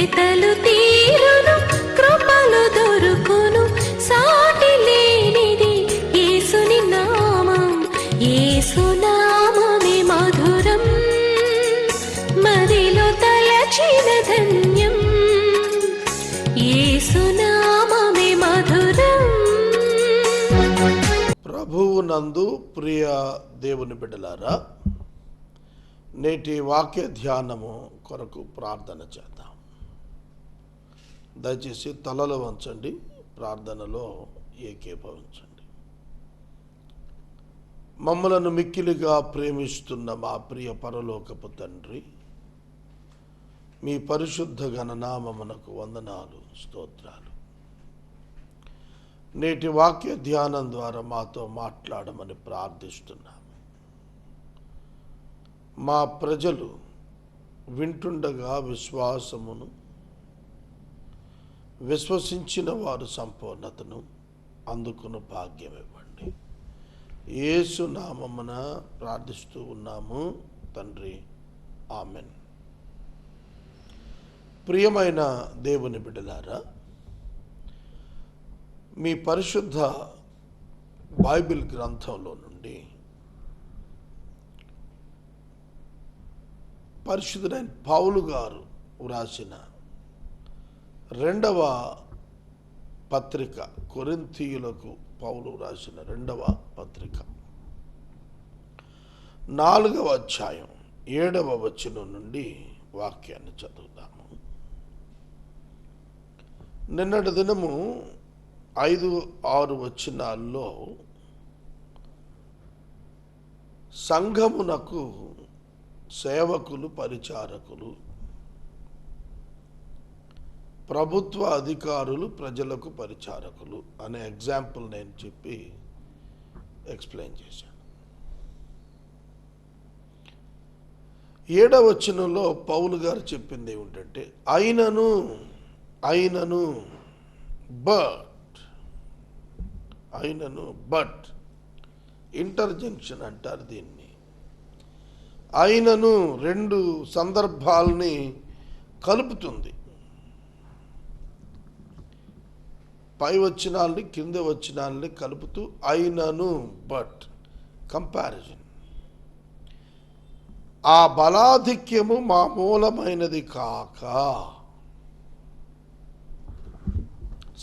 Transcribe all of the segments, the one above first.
వెతలు తీరును, కృపలు దొరుకును, సాటి లేనిది యేసుని నామం. యేసునామమే మధురం, మదిలో తలచిన ధన్యం. యేసునామమే మధురం. ప్రభువు నందు ప్రియ దేవుని బిడ్డలారా, నేటి వాక్య ధ్యానము కొరకు ప్రార్థన చేద్దాం. దయచేసి తలలు వంచండి, ప్రార్థనలో ఏకీభవించండి. మమ్మలను మిక్కిలిగా ప్రేమిస్తున్న మా ప్రియ పరలోకపు తండ్రి, మీ పరిశుద్ధ ఘననామమునకు వందనాలు, స్తోత్రాలు. నేటి వాక్య ధ్యానం ద్వారా మాతో మాట్లాడమని ప్రార్థిస్తున్నాము. మా ప్రజలు వింటుండగా విశ్వాసమును, విశ్వసించిన వారు సంపూర్ణతను అందుకుని భాగ్యం ఇవ్వండి. యేసు నామమున ప్రార్థిస్తూ ఉన్నాము తండ్రి, ఆమెన్. ప్రియమైన దేవుని బిడ్డలారా, మీ పరిశుద్ధ బైబిల్ గ్రంథంలో నుండి పరిశుద్ధుడైన పౌలు గారు వ్రాసిన 2వ పత్రిక, కొరింథీయులకు పౌలు వ్రాసిన 2వ పత్రిక 4వ అధ్యాయం 7వ వచనం నుండి వాక్యాన్ని చదువుతాము. నిన్నటి దినము 5-6 వచనాల్లో సంఘమునకు సేవకులు, పరిచారకులు, ప్రభుత్వ అధికారులు, ప్రజలకు పరిచారకులు అనే ఎగ్జాంపుల్ నేను చెప్పి ఎక్స్ప్లెయిన్ చేశాను. 7వ వచనంలో పౌలు గారు చెప్పింది ఏమిటంటే, అయినను బట్ ఇంటర్జంక్షన్ అంటారు దీన్ని. అయినను 2 సందర్భాలని కలుపుతుంది. పై వచనాల్ని కింద వచనాల్ని కలుపుతూ అయినను బట్ కంపారిజన్. ఆ బలాధిక్యము మా మూలమైనది కాక.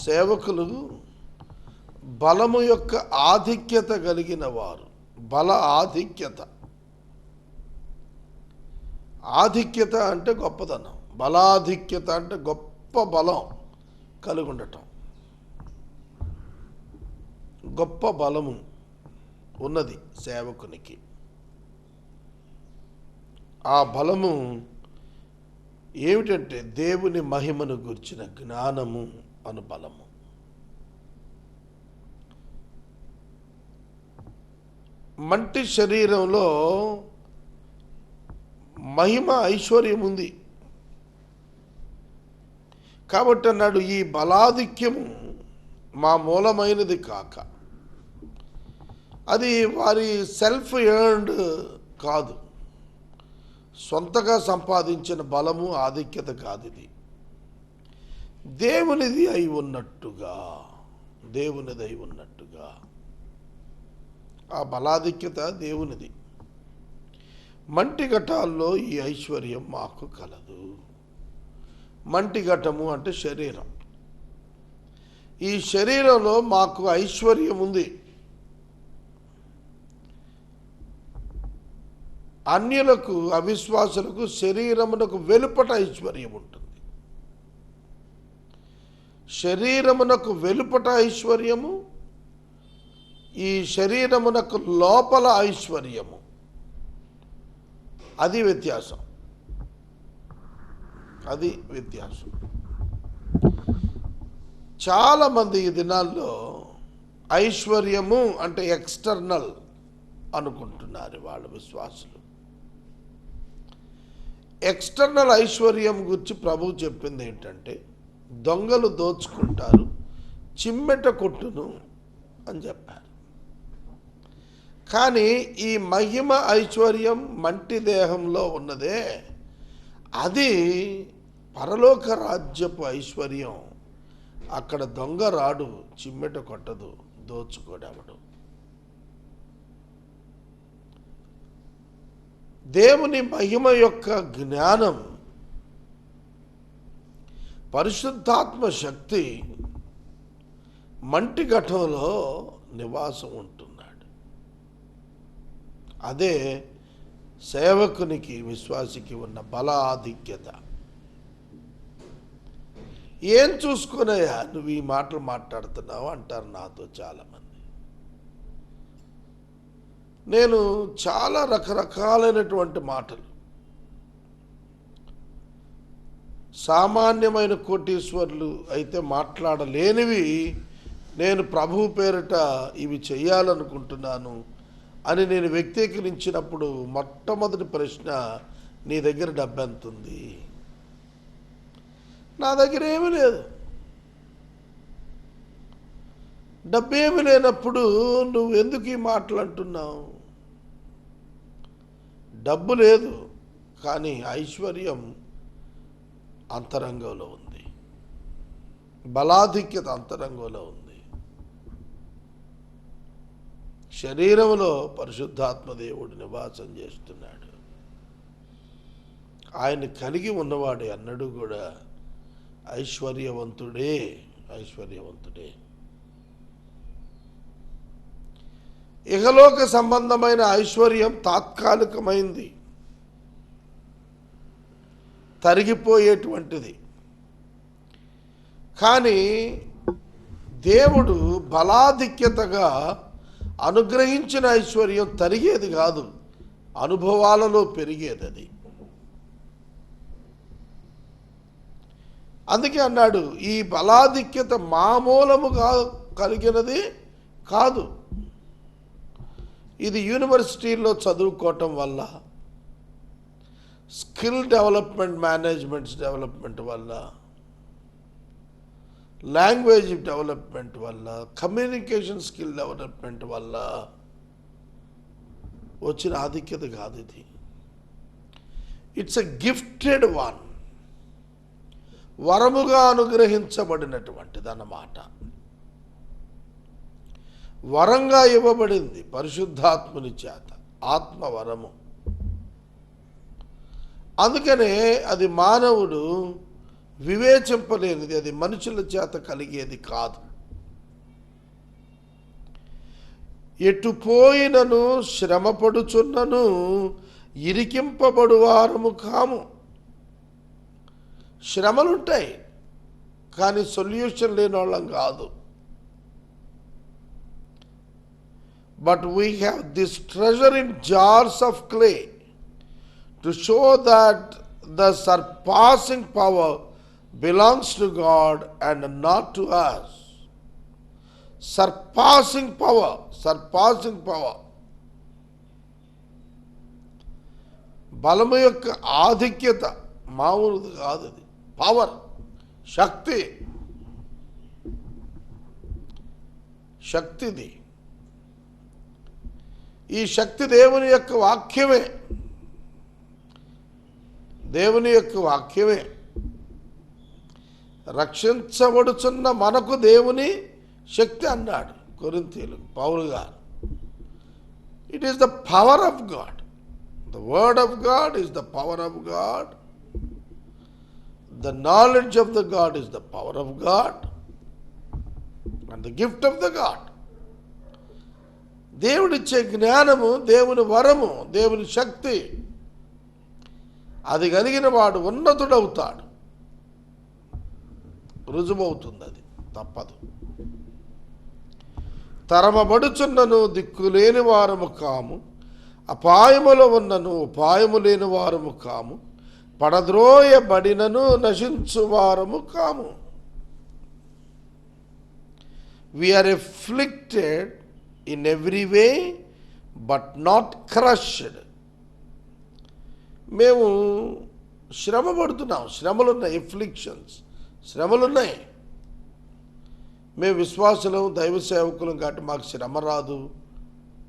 సేవకులు బలము యొక్క ఆధిక్యత కలిగిన వారు. బల ఆధిక్యత. ఆధిక్యత అంటే గొప్పదనం, బలాధిక్యత అంటే గొప్ప బలం కలిగి ఉండటం. గొప్ప బలము ఉన్నది సేవకునికి. ఆ బలము ఏమిటంటే దేవుని మహిమను గుర్చిన జ్ఞానము అను బలము. మంటి శరీరంలో మహిమ, ఐశ్వర్యం ఉంది కాబట్టి అన్నాడు, ఈ బలాధిక్యము మా మూలమైనది కాక. అది వారి సెల్ఫ్ ఎర్న్డ్ కాదు, సొంతగా సంపాదించిన బలము, ఆధిక్యత కాదు. ఇది దేవునిది అయి ఉన్నట్టుగా, దేవునిది అయి ఉన్నట్టుగా ఆ బలాధిక్యత దేవునిది. మంటి ఘటాల్లో ఈ ఐశ్వర్యం మాకు కలదు. మంటి ఘటము అంటే శరీరం. ఈ శరీరంలో మాకు ఐశ్వర్యం ఉంది. అన్యులకు, అవిశ్వాసులకు శరీరమునకు వెలుపట ఐశ్వర్యం ఉంటుంది. శరీరమునకు వెలుపట ఐశ్వర్యము, ఈ శరీరమునకు లోపల ఐశ్వర్యము. అది వ్యత్యాసం. చాలామంది ఈ దినాల్లో ఐశ్వర్యము అంటే ఎక్స్టర్నల్ అనుకుంటున్నారు వాళ్ళ విశ్వాసులు. ఎక్స్టర్నల్ ఐశ్వర్యం గురించి ప్రభువు చెప్పింది ఏంటంటే, దొంగలు దోచుకుంటారు, చిమ్మెట కొట్టును అని చెప్పారు. కానీ ఈ మహిమ ఐశ్వర్యం మంటి దేహంలో ఉన్నదే, అది పరలోక రాజ్యపు ఐశ్వర్యం అక్కడ దొంగ రాడు, చిమ్మెట కొట్టదు, దోచుకోడెవడు. దేవుని మహిమ యొక్క జ్ఞానం, పరిశుద్ధాత్మ శక్తి మంటి ఘటంలో నివాసం ఉంటున్నాడు. అదే సేవకునికి, విశ్వాసికి ఉన్న బలాధిక్యత. ఏం చూసుకున్నాయా నువ్వు ఈ మాటలు మాట్లాడుతున్నావు అంటారు నాతో చాలామంది. నేను చాలా రకరకాలైనటువంటి మాటలు, సామాన్యమైన కోటీశ్వర్లు అయితే మాట్లాడలేనివి నేను ప్రభువు పేరిట ఇవి చెయ్యాలనుకుంటున్నాను అని నేను వ్యక్తీకరించినప్పుడు మొట్టమొదటి ప్రశ్న, నీ దగ్గర డబ్బు ఎంత ఉంది? నా దగ్గర ఏమీ లేదు. డబ్బేమి లేనప్పుడు నువ్వు ఎందుకు ఈ మాటలు అంటున్నావు? డబ్బు లేదు, కానీ ఐశ్వర్యం అంతరంగంలో ఉంది, బలాధిక్యత అంతరంగంలో ఉంది. శరీరంలో పరిశుద్ధాత్మ దేవుడు నివాసం చేస్తున్నాడు. ఆయన కలిగి ఉన్నవాడు అన్నడు కూడా ఐశ్వర్యవంతుడే, ఐశ్వర్యవంతుడే. ఇహలోక సంబంధమైన ఐశ్వర్యం తాత్కాలికమైంది, తరిగిపోయేటువంటిది. కానీ దేవుడు బలాధిక్యతగా అనుగ్రహించిన ఐశ్వర్యం తరిగేది కాదు, అనుభవాలలో పెరిగేది అది. అందుకే అన్నాడు, ఈ బలాధిక్యత మామూలముగా కలిగినది కాదు. ఇది యూనివర్సిటీల్లో చదువుకోవటం వల్ల, స్కిల్ డెవలప్మెంట్, మేనేజ్మెంట్స్ డెవలప్మెంట్ వల్ల, లాంగ్వేజ్ డెవలప్మెంట్ వల్ల, కమ్యూనికేషన్ స్కిల్ డెవలప్మెంట్ వల్ల వచ్చిన ఆధిక్యత కాదు ఇది. ఇట్స్ ఎ గిఫ్టెడ్ వన్, వరముగా అనుగ్రహించబడినటువంటిది అన్నమాట. వరంగా ఇవ్వబడింది పరిశుద్ధాత్ముని చేత, ఆత్మవరము. అందుకనే అది మానవుడు వివేచింపలేనిది, అది మనుషుల చేత కలిగేది కాదు. ఎటు పోయినను శ్రమపడుచున్నను ఇరికింపబడువారము కాము. శ్రమలుంటాయి, కానీ సొల్యూషన్ లేని వాళ్ళం కాదు. But we have this treasure in jars of clay to show that the సర్పాసింగ్ power belongs to God and not to us. Surpassing power, surpassing power. బలము యొక్క ఆధిక్యత మామూలుది కాదు, అది పవర్, శక్తి, శక్తిది. ఈ శక్తి దేవుని యొక్క వాక్యమే, దేవుని యొక్క వాక్యమే. రక్షించబడుచున్న మనకు దేవుని శక్తి అన్నాడు కొరింథీయులకు పౌలు గారు. It is the power of God. The word of God is the power of God. The knowledge of the God is the power of God and the gift of the God. దేవుడిచ్చే జ్ఞానము, దేవుని వరము, దేవుని శక్తి, అది కలిగిన వాడు ఉన్నతుడవుతాడు. రుజువవుతుంది, అది తప్పదు. తరమబడుచున్నను దిక్కులేని వారము కాము, అపాయములో ఉన్నను ఉపాయము లేని వారము కాము, పడద్రోయబడినను నశించువారము కాము. We are afflicted in every way but not crushed. మేము శ్రమ పడుతున్నాం, శ్రమలున్నాయి, ఎఫ్లిక్షన్స్, శ్రమలున్నాయి. మేము విశ్వాసులం, దైవ సేవకులం కాబట్టి మాకు శ్రమ రాదు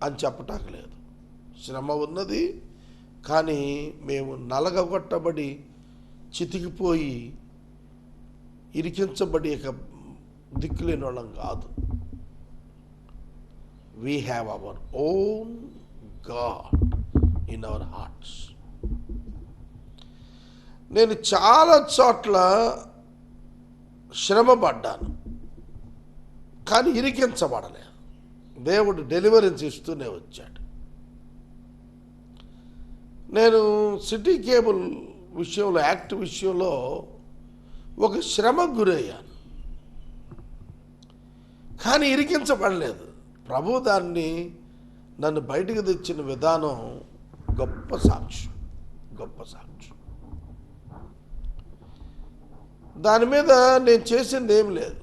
అని చెప్పటానికి లేదు. శ్రమ ఉన్నది, కానీ మేము నలగగొట్టబడి చితికిపోయి ఇరికించబడి ఇక దిక్కులేని వాళ్ళం కాదు. We have our own God in our hearts. నేను చాలా చోట్ల శ్రమపడ్డాను, కానీ ఇరికించబడలే. దేవుడు డెలివరెన్స్ ఇస్తూనే వచ్చాడు. నేను సిటీ కేబుల్ విషయంలో, యాక్ట్ విషయంలో ఒక శ్రమకు గురయ్యాను, కానీ ఇరికించబడలేదు. ప్రభు దాన్ని నన్ను బయటకు తెచ్చిన విధానం గొప్ప సాక్ష్యం, గొప్ప సాక్ష్యం. దాని మీద నేను చేసింది ఏం లేదు,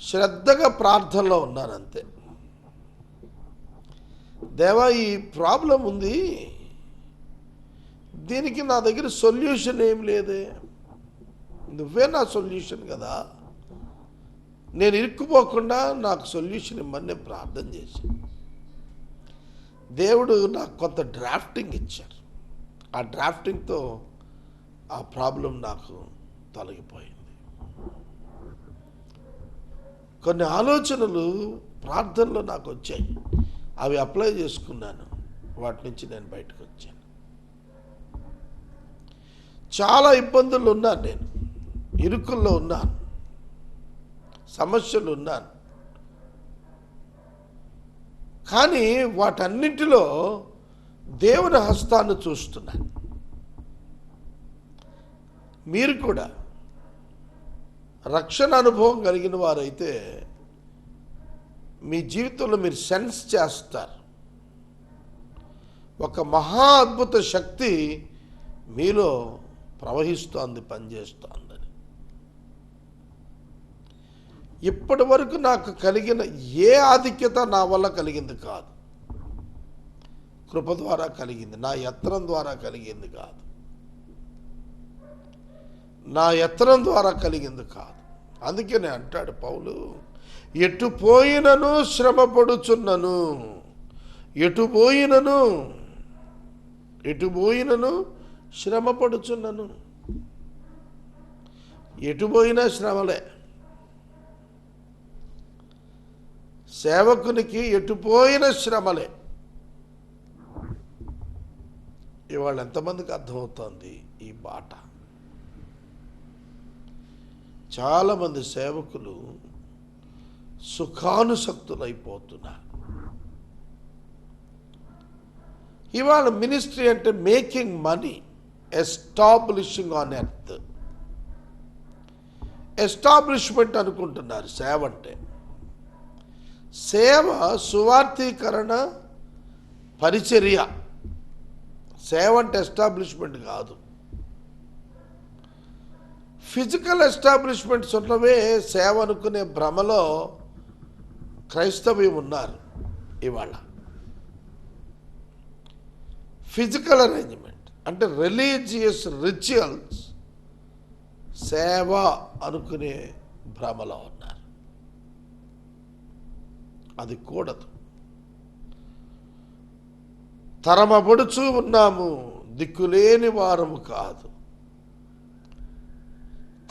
శ్రద్ధగా ప్రార్థనలో ఉన్నాను అంతే. దేవా, ఈ ప్రాబ్లం ఉంది, దీనికి నా దగ్గర సొల్యూషన్ ఏం లేదే, నువ్వే నా సొల్యూషన్ కదా, నేను ఇరుక్కుపోకుండా నాకు సొల్యూషన్ ఇమ్మని నేను ప్రార్థన చేసి, దేవుడు నాకు కొంత డ్రాఫ్టింగ్ ఇచ్చారు. ఆ డ్రాఫ్టింగ్తో ఆ ప్రాబ్లం నాకు తొలగిపోయింది. కొన్ని ఆలోచనలు ప్రార్థనలో నాకు వచ్చాయి, అవి అప్లై చేసుకున్నాను, వాటి నుంచి నేను బయటకు వచ్చాను. చాలా ఇబ్బందులు ఉన్నాను, నేను ఇరుకుల్లో ఉన్నాను, సమస్యలు ఉన్నాను, కానీ వాటన్నింటిలో దేవుని హస్తాన్ని చూస్తున్నాను. మీరు కూడా రక్షణ అనుభవం కలిగిన వారైతే మీ జీవితంలో మీరు సెన్స్ చేస్తారు, ఒక మహా అద్భుత శక్తి మీలో ప్రవహిస్తోంది, పనిచేస్తోందని. ఇప్పటి వరకు నాకు కలిగిన ఏ ఆధిక్యత నా వల్ల కలిగింది కాదు, కృప ద్వారా కలిగింది, నా యత్నం ద్వారా కలిగింది కాదు, నా యత్నం ద్వారా కలిగింది కాదు. అందుకనే అంటాడు పౌలు, ఎటు పోయినను శ్రమపడుచున్నను, ఎటు పోయినను శ్రమపడుచున్నను. ఎటు పోయినా శ్రమలే. సేవకునికి ఎటు పోయిన శ్రమలే. ఇవాళ ఎంతమందికి అర్థమవుతోంది ఈ బాట? చాలామంది సేవకులు సుఖానుసక్తులైపోతున్నారు. ఇవాళ మినిస్ట్రీ అంటే making money, establishing on earth. Establishment అనుకుంటున్నారు సేవ అంటే. సేవ సువార్థీకరణ, పరిచర్య. సేవ అంటే ఎస్టాబ్లిష్మెంట్ కాదు. ఫిజికల్ ఎస్టాబ్లిష్మెంట్స్ ఉన్నవే సేవ అనుకునే భ్రమలో క్రైస్తవ్యం ఉన్నారు ఇవాళ. ఫిజికల్ అరేంజ్మెంట్ అంటే రిలీజియస్ రిచువల్స్ సేవ అనుకునే భ్రమలో ఉన్నారు. అది కూడదు. తరమబడుచూ ఉన్నాము, దిక్కులేని వారము కాదు.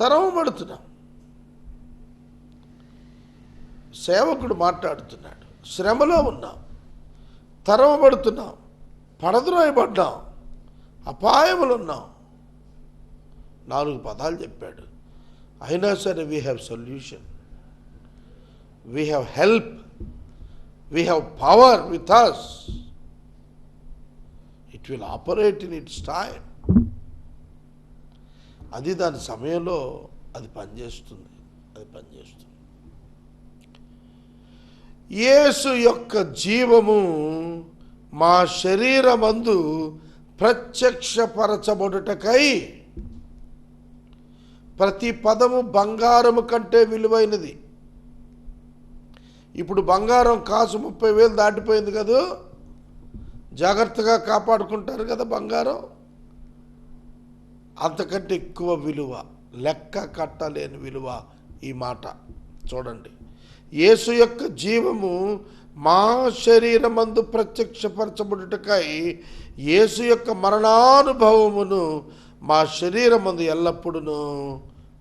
తరమబడుతున్నాం. సేవకుడు మాట్లాడుతున్నాడు, శ్రమలో ఉన్నాం, తరమబడుతున్నాం, పడద్రోయబడ్డాం, అపాయములు ఉన్నాం. 4 పదాలు చెప్పాడు. అయినా సరే we have solution, we have help, we have power with us. It will operate in its time. అది దాని సమయంలో అది పనిచేస్తుంది, అది పనిచేస్తుంది. యేసు యొక్క జీవము మా శరీరమందు ప్రత్యక్షపరచబడుటకై. ప్రతి పదము బంగారము కంటే విలువైనది. ఇప్పుడు బంగారం కాసు 30,000 దాటిపోయింది కదా, జాగ్రత్తగా కాపాడుకుంటారు కదా బంగారం. అంతకంటే ఎక్కువ విలువ, లెక్క కట్టలేని విలువ ఈ మాట. చూడండి, యేసు యొక్క జీవము మా శరీరమందు ప్రత్యక్షపరచబడుటకై యేసు యొక్క మరణానుభవమును మా శరీరమందు ఎల్లప్పుడూ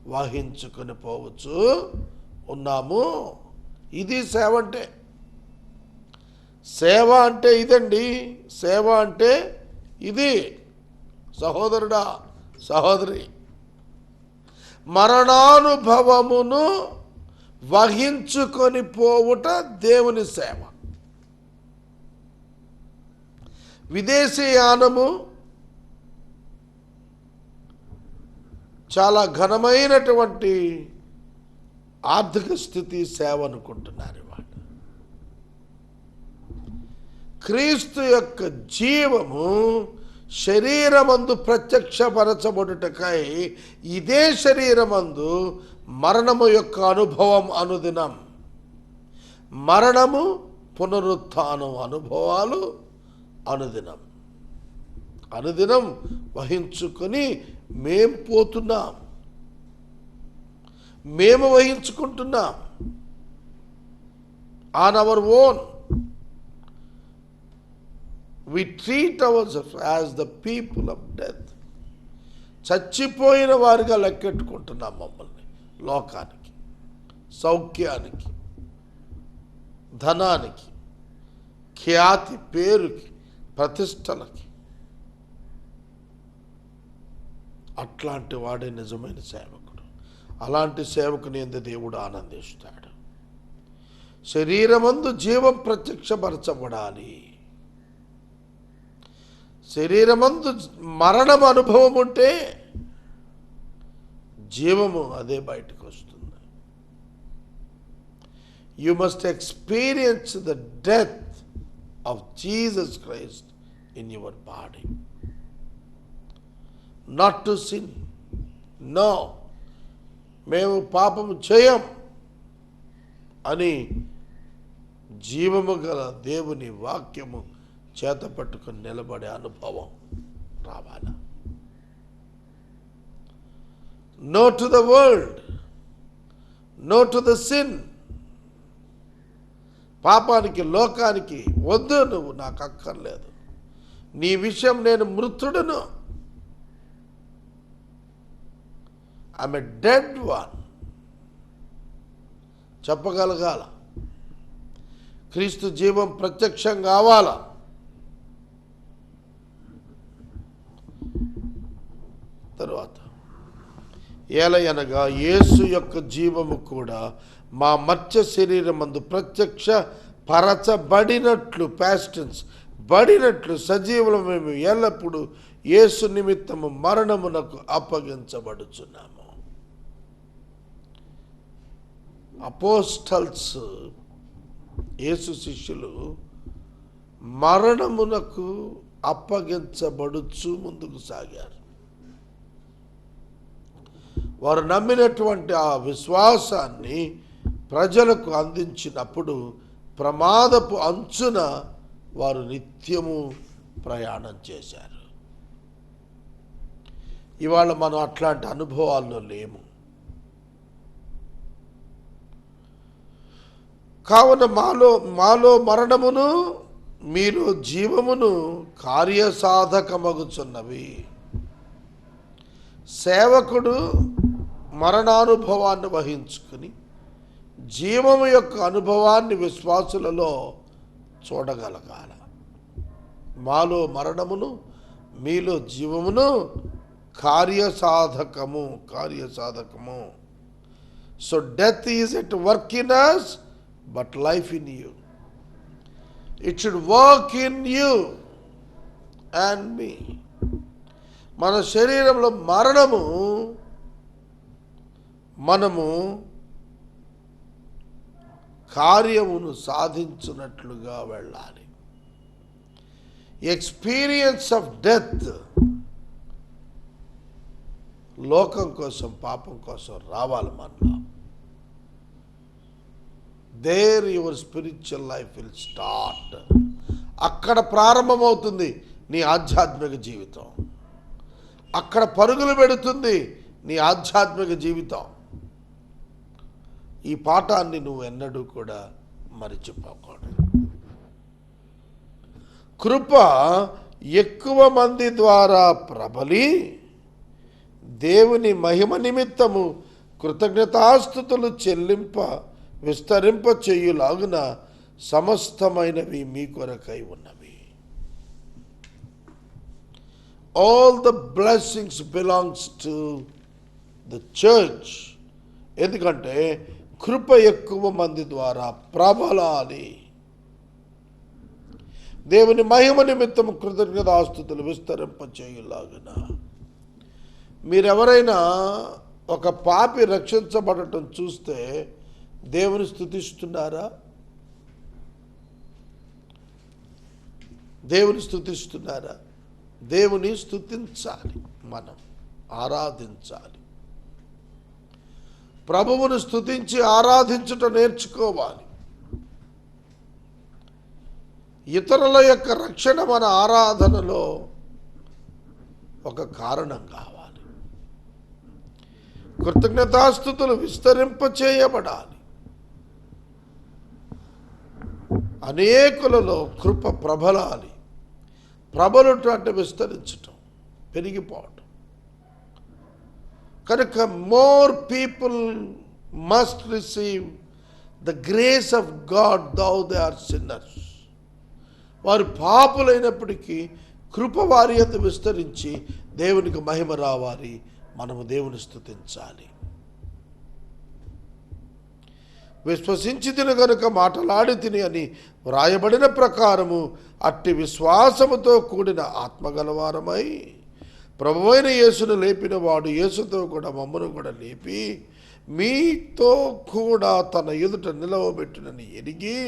వహించుకొని పోవచ్చు ఉన్నాము. ఇది సేవ అంటే. సేవ అంటే ఇదండి. సేవ అంటే ఇది. సహోదరుడా, సహోదరి, మరణానుభవమును వహించుకొని పోవుట దేవుని సేవ. విదేశీయానము చాలా ఘనమైనటువంటి ఆర్థిక స్థితి సేవ అనుకుంటున్నారు వాళ్ళు. క్రీస్తు యొక్క జీవము శరీరమందు ప్రత్యక్షపరచబడుటకై ఇదే శరీరమందు మరణము యొక్క అనుభవం అనుదినం, మరణము పునరుత్థానం అనుభవాలు అనుదినం అనుదినం వహించుకొని మేము పోతున్నాం, మేము వహించుకుంటున్నాం. On our own we treat ourselves as the people of death. చచ్చిపోయిన వారిగా లెక్కెట్టుకుంటున్నాం మమ్మల్ని. లోకానికి, సౌఖ్యానికి, ధనానికి, ఖ్యాతి, పేరుకి, ప్రతిష్టలకి. అట్లాంటి వాడే నిజమైన సేవకుడు. అలాంటి సేవకుని యందు దేవుడు ఆనందిస్తాడు. శరీరమందు జీవం ప్రత్యక్షపరచబడాలి. శరీరమందు మరణం అనుభవం ఉంటే జీవము అదే బయటకు వస్తుంది. You must experience the death of Jesus Christ in your body. Not to sin. No, మేము పాపము చేయం అని జీవము గల దేవుని వాక్యము చేత పట్టుకొని నిలబడే అనుభవం రావాలా. No to the world, no to the sin. పాపానికి, లోకానికి వద్దు, నువ్వు నాకు అక్కర్లేదు, నీ విషయం నేను మృతుడును, ఐఎమ్ ఎ డెడ్ వన్ చెప్పగలగాల. క్రీస్తు జీవం ప్రత్యక్షం కావాలా. తరువాత ఏలయనగా యేసు యొక్క జీవము కూడా మా మర్త్య శరీరమందు ప్రత్యక్ష పరచబడినట్లు, పాస్టెన్స్ బడినట్లు సజీవులు మేము ఎల్లప్పుడూ యేసు నిమిత్తము మరణమునకు అప్పగించబడుచున్నాము. అపోస్టల్స్, యేసు శిష్యులు మరణమునకు అప్పగించబడుచు ముందుకు సాగారు. వారు నమ్మినటువంటి ఆ విశ్వాసాన్ని ప్రజలకు అందించినప్పుడు ప్రమాదపు అంచున వారు నిత్యము ప్రయాణం చేశారు. ఇవాళ మనం అట్లాంటి అనుభవాల్లో లేము. కావున మాలో మరణమును మీలో జీవమును కార్యసాధకమగుచున్నవి. సేవకుడు మరణానుభవాన్ని వహించుకుని జీవము యొక్క అనుభవాన్ని విశ్వాసులలో చూడగలగాల. మాలో మరణమును మీలో జీవమును కార్యసాధకము. So death is at work in us, but life in you. It should work in you and me. మన శరీరంలో మరణము మనము కార్యమును సాధించున్నట్లుగా వెళ్ళాలి. ఎక్స్పీరియన్స్ ఆఫ్ డెత్ లోకం కోసం, పాపం కోసం రావాలి మనలో. There your spiritual life will start. అక్కడ ప్రారంభమవుతుంది నీ ఆధ్యాత్మిక జీవితం. అక్కడ పరుగులు పెడుతుంది నీ ఆధ్యాత్మిక జీవితం. ఈ పాఠాన్ని నువ్వు ఎన్నడూ కూడా మరిచిపోకూడదు. కృప ఎక్కువ మంది ద్వారా ప్రబలి దేవుని మహిమ నిమిత్తము కృతజ్ఞతాస్తుతులు చెల్లింప విస్తరింప చేయులాగున సమస్తమైనవి మీ కొరకై ఉన్నవి. All the blessings belongs to the church. ఎందుకంటే కృప ఎక్కువ మంది ద్వారా ప్రబలాలి. దేవుని మహిమ నిమిత్తం కృతజ్ఞతాస్తుతులు విస్తరింప చేయులాగున. మీరెవరైనా ఒక పాపి రక్షించబడటం చూస్తే దేవుని స్తుతిస్తున్నారా? దేవుని స్తుతిస్తున్నారా? దేవుని స్తుతించాలి, మనం ఆరాధించాలి. ప్రభువును స్తుతించి ఆరాధించుట నేర్చుకోవాలి. ఇతరుల యొక్క రక్షణ మన ఆరాధనలో ఒక కారణం కావాలి. కృతజ్ఞతాస్తుతులు విస్తరింప చేయబడాలి. అనేకులలో కృప ప్రబలాలి. ప్రబలుట అంటే విస్తరించటం, పెరిగిపోవటం. కనుక more people must receive the grace of God though they are sinners. వారు పాపులైనప్పటికీ కృప వారి యందు విస్తరించి దేవునికి మహిమ రావాలి. మనము దేవుని స్తుతించాలి. విశ్వసించి తిని గనుక మాటలాడి తిని అని వ్రాయబడిన ప్రకారము అట్టి విశ్వాసముతో కూడిన ఆత్మగలవారమై ప్రభువైన యేసును లేపిన వాడు యేసుతో కూడా మమ్మను కూడా లేపి మీతో కూడా తన ఎదుట నిలవబెట్టునని ఎరిగి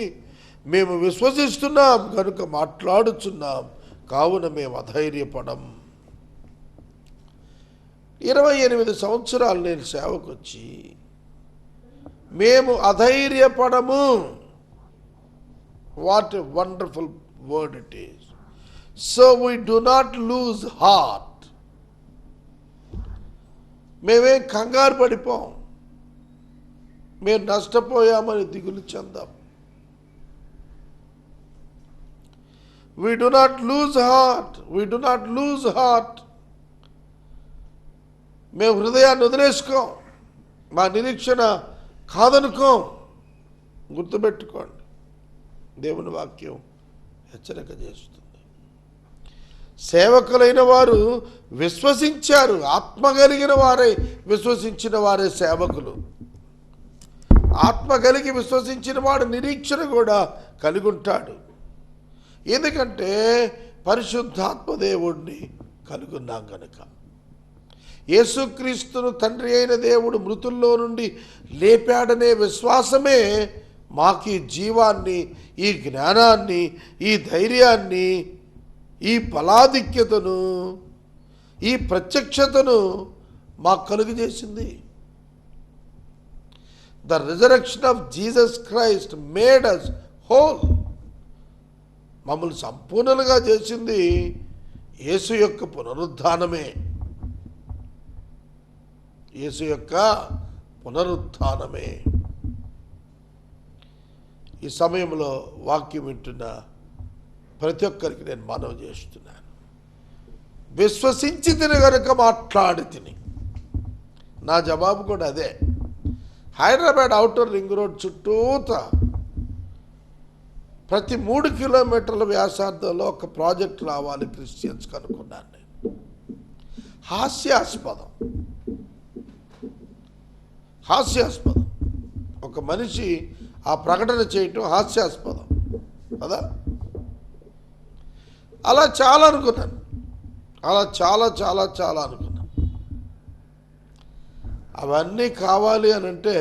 మేము విశ్వసిస్తున్నాం కనుక మాట్లాడుచున్నాం, కావున మేము అధైర్యపడం. 28 సంవత్సరాలు నేను సేవకొచ్చి మేము అధైర్యపడము. What a wonderful word it is. So we do not lose heart. మేమేం కంగారు పడిపోం, మేము నష్టపోయామని దిగులు చెందాం. We do not lose heart. We do not lose heart. మేము హృదయాన్ని వదిలేసుకోం, మా నిరీక్షణ కాదనుకోం. గుర్తుపెట్టుకోండి, దేవుని వాక్యం హెచ్చరిక చేస్తుంది. సేవకులైన వారు విశ్వసించారు. ఆత్మ కలిగిన వారే విశ్వసించిన వారే సేవకులు. ఆత్మ కలిగి విశ్వసించిన వాడు నిరీక్షణ కూడా కలిగి ఉంటాడు. ఎందుకంటే పరిశుద్ధాత్మ దేవుడిని కలుగున్నాం కనుక. యేసుక్రీస్తును తండ్రి అయిన దేవుడు మృతుల్లో నుండి లేపాడనే విశ్వాసమే మాకు ఈ జీవాన్ని, ఈ జ్ఞానాన్ని, ఈ ధైర్యాన్ని, ఈ బలాధిక్యతను, ఈ ప్రత్యక్షతను మాకు కలుగజేసింది. The resurrection of Jesus Christ made us whole. మమ్మల్ని సంపూర్ణంగా చేసింది యేసు యొక్క పునరుద్ధానమే. యేసు యొక్క పునరుద్ధానమే. ఈ సమయంలో వాక్యం వింటున్న ప్రతి ఒక్కరికి నేను మనవి చేస్తున్నాను. విశ్వసించి తిని కనుక మాట్లాడి తిని. నా జవాబు కూడా అదే. హైదరాబాద్ ఔటర్ రింగ్ రోడ్ చుట్టూత ప్రతి 3 కిలోమీటర్ల వ్యాసార్థంలో ఒక ప్రాజెక్ట్ రావాలి క్రిస్టియన్స్ కనుక్కున్నాను నేను. హాస్యాస్పదం. ఒక మనిషి ఆ ప్రకటన చేయటం హాస్యాస్పదం కదా. అలా చాలా అనుకున్నాను. అలా చాలా అనుకున్నాను. అవన్నీ కావాలి అని అంటే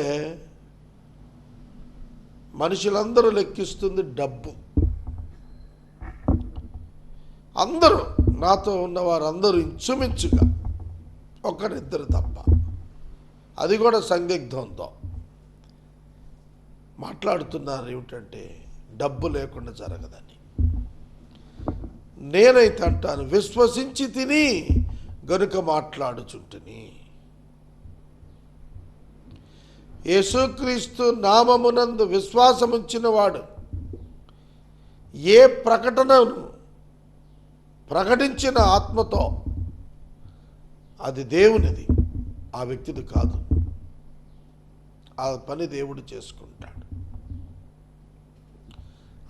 మనుషులందరూ లెక్కిస్తుంది డబ్బు. అందరూ నాతో ఉన్నవారందరూ ఇంచుమించుగా ఒకరిద్దరు తప్ప, అది కూడా సందిగ్ధంతో మాట్లాడుతున్నారు. ఏమిటంటే డబ్బు లేకుండా జరగదని. నేనైతే అంటాను, విశ్వసించి తిని గనుక మాట్లాడుచుంటిని. యేసుక్రీస్తు నామమునందు విశ్వాసముంచిన వాడు ఏ ప్రకటనను ప్రకటించిన ఆత్మతో అది దేవునిది, ఆ వ్యక్తిది కాదు. ఆ పని దేవుడు చేసుకుంటాడు.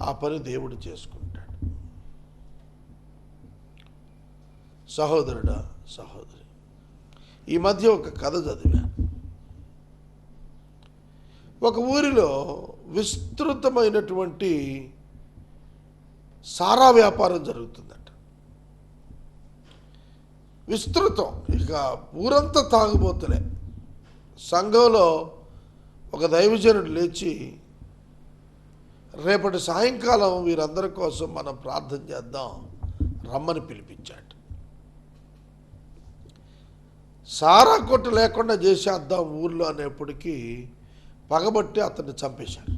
ఆ పని దేవుడు చేసుకుంటాడు. సహోదరుడా, సహోదరి, ఈ మధ్య ఒక కథ చదివాను. ఒక ఊరిలో విస్తృతమైనటువంటి సారా వ్యాపారం జరుగుతుందట. విస్తృతం, ఇక ఊరంతా తాగుబోతులే. సంఘంలో ఒక దైవజనుడు లేచి, రేపటి సాయంకాలం వీరందరి కోసం మనం ప్రార్థన చేద్దాం రమ్మని పిలిపించాడు. సారా కొట్టు లేకుండా చేసేద్దాం ఊర్లో అనేప్పటికీ పగబట్టి అతన్ని చంపేశారు.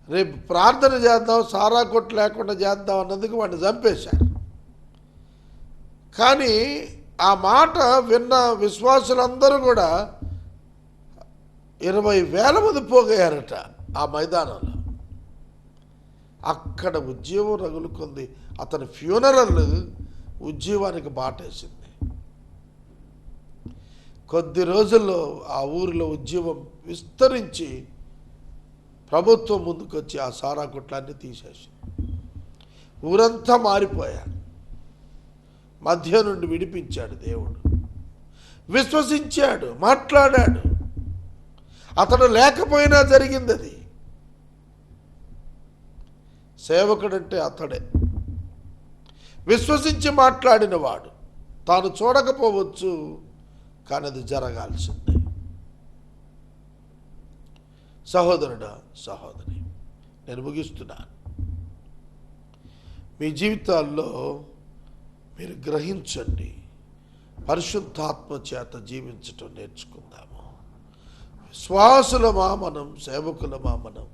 రేపు ప్రార్థన చేద్దాం, సారా కొట్టు లేకుండా చేద్దాం అన్నందుకు వాడిని చంపేశారు. కానీ ఆ మాట విన్న విశ్వాసులందరూ కూడా 20,000 మంది పోగయ్యారట ఆ మైదానంలో. అక్కడ ఉద్యమం రగులుకుంది. అతని ఫ్యూనరల్ ఉద్యమానికి బాటేసింది. కొద్ది రోజుల్లో ఆ ఊరిలో ఉద్యమం విస్తరించి ప్రభుత్వం ముందుకొచ్చి ఆ సారా కొట్లాన్ని తీసేసి ఊరంతా మారిపోయారు. మధ్య నుండి విడిపించాడు దేవుడు. విశ్వసించాడు, మాట్లాడాడు. అతడు లేకపోయినా జరిగింది అది. సేవకుడంటే అతడే. విశ్వసించి మాట్లాడిన వాడు. తాను చూడకపోవచ్చు, కానీ అది జరగాల్సిందే. సహోదరుడా, సహోదరి, నేను ముగిస్తున్నాను. మీ జీవితాల్లో మీరు గ్రహించండి. పరిశుద్ధాత్మ చేత జీవించటం నేర్చుకుందాము. విశ్వాసులమా మనం, సేవకులమా మనం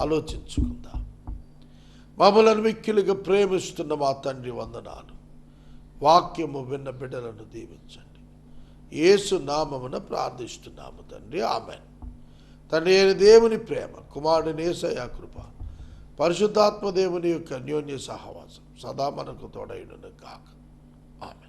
ఆలోచించుకుందాం. మమ్మలను మిక్కిలిగా ప్రేమిస్తున్న మా తండ్రి వందనాలు. వాక్యము విన్న బిడ్డలను దీవించండి. యేసు నామమున ప్రార్థిస్తున్నాము తండ్రి, ఆమేన్. తండ్రి అయిన దేవుని ప్రేమ, కుమారుని యేసయ్య కృప, పరిశుద్ధాత్మ దేవుని యొక్క అన్యోన్య సహవాసం సదా మనకు తోడైనను కాక. ఆమేన్.